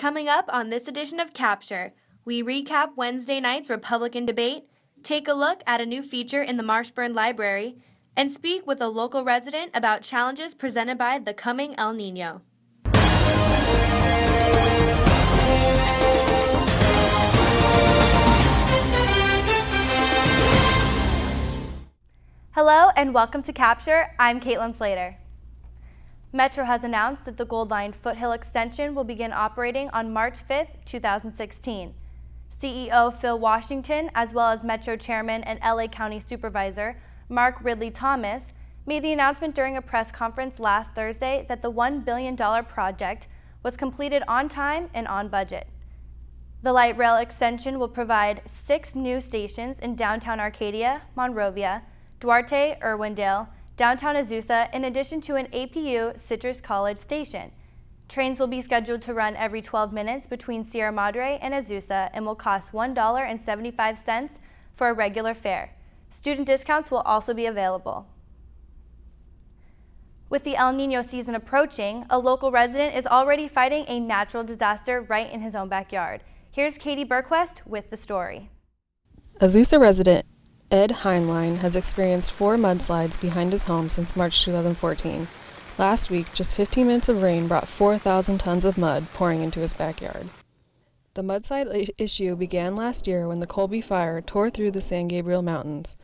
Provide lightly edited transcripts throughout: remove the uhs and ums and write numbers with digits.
Coming up on this edition of Capture, we recap Wednesday night's Republican debate, take a look at a new feature in the Marshburn Library, and speak with a local resident about challenges presented by the coming El Nino. Hello and welcome to Capture. I'm Caitlin Slater. Metro has announced that the Gold Line Foothill Extension will begin operating on March 5, 2016. CEO Phil Washington, as well as Metro Chairman and LA County Supervisor Mark Ridley Thomas, made the announcement during a press conference last Thursday that the $1 billion project was completed on time and on budget. The light rail extension will provide 6 new stations in downtown Arcadia, Monrovia, Duarte, Irwindale, downtown Azusa, in addition to an APU Citrus College station. Trains will be scheduled to run every 12 minutes between Sierra Madre and Azusa and will cost $1.75 for a regular fare. Student discounts will also be available. With the El Nino season approaching, a local resident is already fighting a natural disaster right in his own backyard. Here's Katie Berquest with the story. Azusa resident Ed Heinlein has experienced 4 mudslides behind his home since March 2014. Last week, just 15 minutes of rain brought 4,000 tons of mud pouring into his backyard. The mudslide issue began last year when the Colby Fire tore through the San Gabriel Mountains.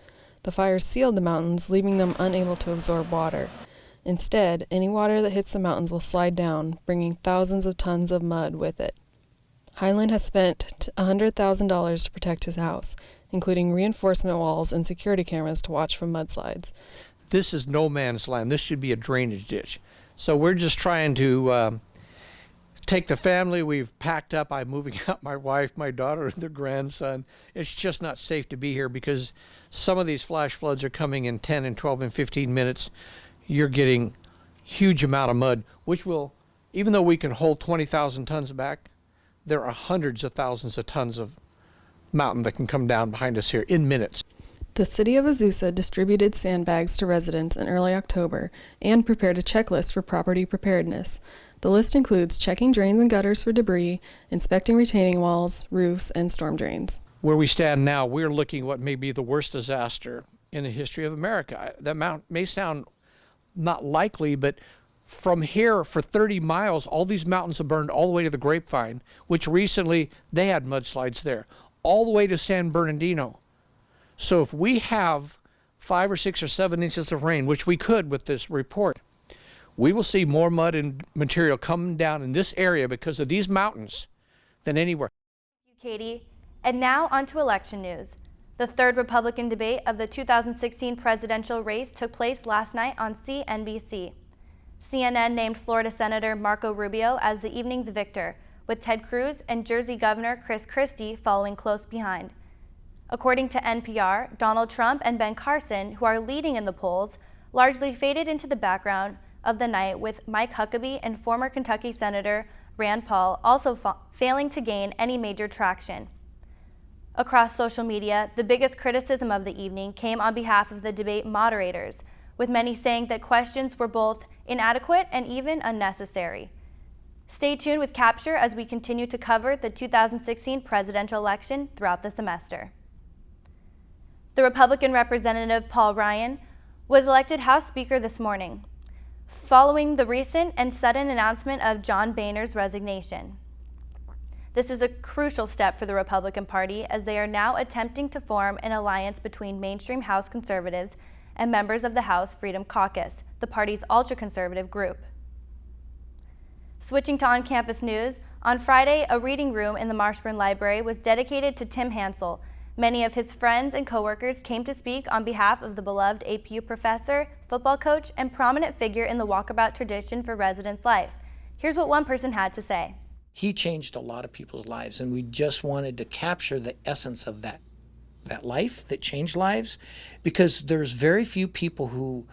The fire sealed the mountains, leaving them unable to absorb water. Instead, any water that hits the mountains will slide down, bringing thousands of tons of mud with it. Heinlein has spent $100,000 to protect his house, including reinforcement walls and security cameras to watch for mudslides. This is no man's land. This should be a drainage ditch. So we're just trying to take the family. We've packed up. I'm moving out my wife, my daughter, and their grandson. It's just not safe to be here because some of these flash floods are coming in 10 and 12 and 15 minutes. You're getting huge amount of mud, which will, even though we can hold 20,000 tons back, there are hundreds of thousands of tons of mountain that can come down behind us here in minutes. The city of Azusa distributed sandbags to residents in early October and prepared a checklist for property preparedness. The list includes checking drains and gutters for debris, inspecting retaining walls, roofs, and storm drains. Where we stand now, we're looking at what may be the worst disaster in the history of America. That may sound not likely, but from here for 30 miles, all these mountains have burned all the way to the Grapevine, which recently they had mudslides there, all the way to San Bernardino. So if we have 5 or 6 or 7 inches of rain, which we could with this report, we will see more mud and material coming down in this area because of these mountains than anywhere. Thank you, Katie. And now on to election news. The third Republican debate of the 2016 presidential race took place last night on CNBC. CNN named Florida Senator Marco Rubio as the evening's victor, with Ted Cruz and Jersey Governor Chris Christie following close behind. According to NPR, Donald Trump and Ben Carson, who are leading in the polls, largely faded into the background of the night, with Mike Huckabee and former Kentucky Senator Rand Paul also failing to gain any major traction. Across social media, the biggest criticism of the evening came on behalf of the debate moderators, with many saying that questions were both inadequate and even unnecessary. Stay tuned with Capture as we continue to cover the 2016 presidential election throughout the semester. The Republican Representative Paul Ryan was elected House Speaker this morning, following the recent and sudden announcement of John Boehner's resignation. This is a crucial step for the Republican Party as they are now attempting to form an alliance between mainstream House conservatives and members of the House Freedom Caucus, the party's ultra-conservative group. Switching to on-campus news, on Friday, a reading room in the Marshburn Library was dedicated to Tim Hansel. Many of his friends and coworkers came to speak on behalf of the beloved APU professor, football coach, and prominent figure in the walkabout tradition for residents' life. Here's what one person had to say. He changed a lot of people's lives, and we just wanted to capture the essence of that life that changed lives, because there's very few people who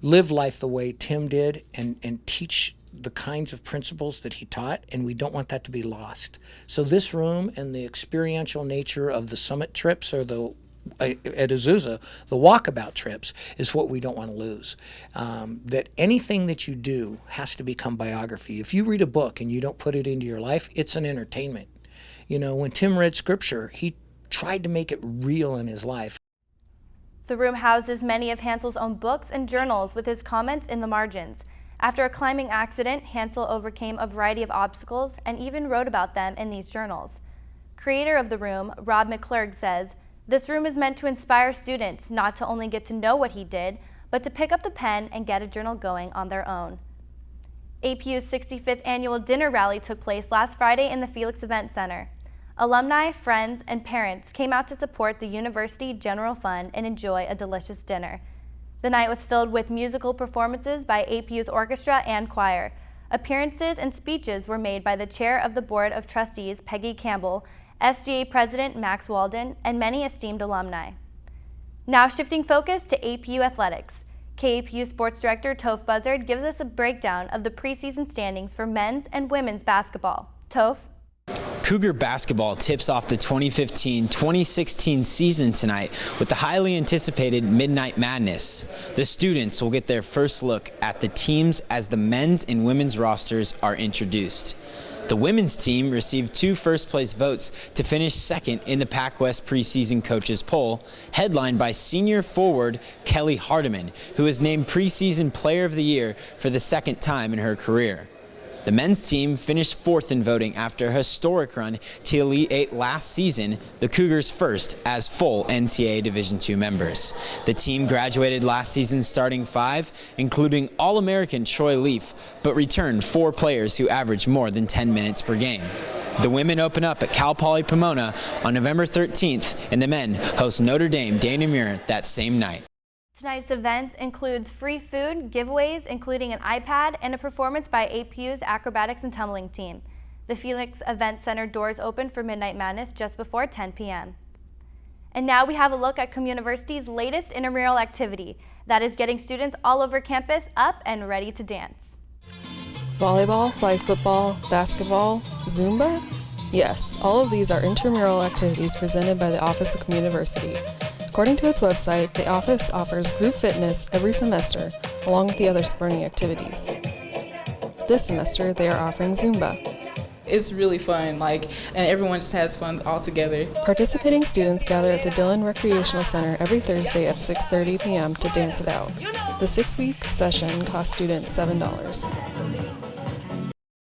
live life the way Tim did and teach the kinds of principles that he taught, and we don't want that to be lost. So this room and the experiential nature of the summit trips or the at Azusa, the walkabout trips is what we don't want to lose. That anything that you do has to become biography. If you read a book and you don't put it into your life, it's an entertainment. You know, when Tim read scripture, he tried to make it real in his life. The room houses many of Hansel's own books and journals with his comments in the margins. After a climbing accident, Hansel overcame a variety of obstacles and even wrote about them in these journals. Creator of the room, Rob McClurg, says, "This room is meant to inspire students not to only get to know what he did, but to pick up the pen and get a journal going on their own." APU's 65th annual dinner rally took place last Friday in the Felix Event Center. Alumni, friends, and parents came out to support the University General Fund and enjoy a delicious dinner. The night was filled with musical performances by APU's orchestra and choir. Appearances and speeches were made by the chair of the Board of Trustees, Peggy Campbell, SGA President Max Walden, and many esteemed alumni. Now shifting focus to APU athletics. KAPU Sports Director Toph Buzzard gives us a breakdown of the preseason standings for men's and women's basketball. Toph? Cougar basketball tips off the 2015-2016 season tonight with the highly anticipated Midnight Madness. The students will get their first look at the teams as the men's and women's rosters are introduced. The women's team received 2 first-place votes to finish second in the Pac-West preseason coaches poll, headlined by senior forward Kelly Hardiman, who was named preseason player of the year for the second time in her career. The men's team finished 4th in voting after a historic run to Elite 8 last season, the Cougars' first as full NCAA Division II members. The team graduated last season's starting 5, including All-American Troy Leaf, but returned 4 players who averaged more than 10 minutes per game. The women open up at Cal Poly Pomona on November 13th, and the men host Notre Dame Day Namur that same night. Tonight's event includes free food, giveaways, including an iPad, and a performance by APU's acrobatics and tumbling team. The Felix Event Center doors open for Midnight Madness just before 10 p.m. And now we have a look at ComUniversity's latest intramural activity that is getting students all over campus up and ready to dance. Volleyball, flag football, basketball, Zumba? Yes, all of these are intramural activities presented by the Office of ComUniversity. According to its website, the office offers group fitness every semester, along with the other sporting activities. This semester, they are offering Zumba. It's really fun, and everyone just has fun all together. Participating students gather at the Dillon Recreational Center every Thursday at 6:30 p.m. to dance it out. The 6-week session costs students $7.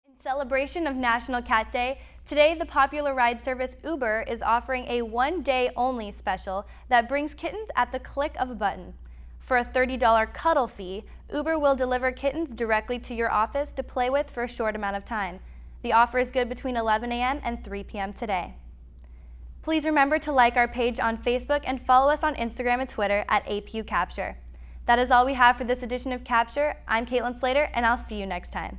In celebration of National Cat Day, today the popular ride service Uber is offering a one-day-only special that brings kittens at the click of a button. For a $30 cuddle fee, Uber will deliver kittens directly to your office to play with for a short amount of time. The offer is good between 11 a.m. and 3 p.m. today. Please remember to like our page on Facebook and follow us on Instagram and Twitter at APU Capture. That is all we have for this edition of Capture. I'm Caitlin Slater, and I'll see you next time.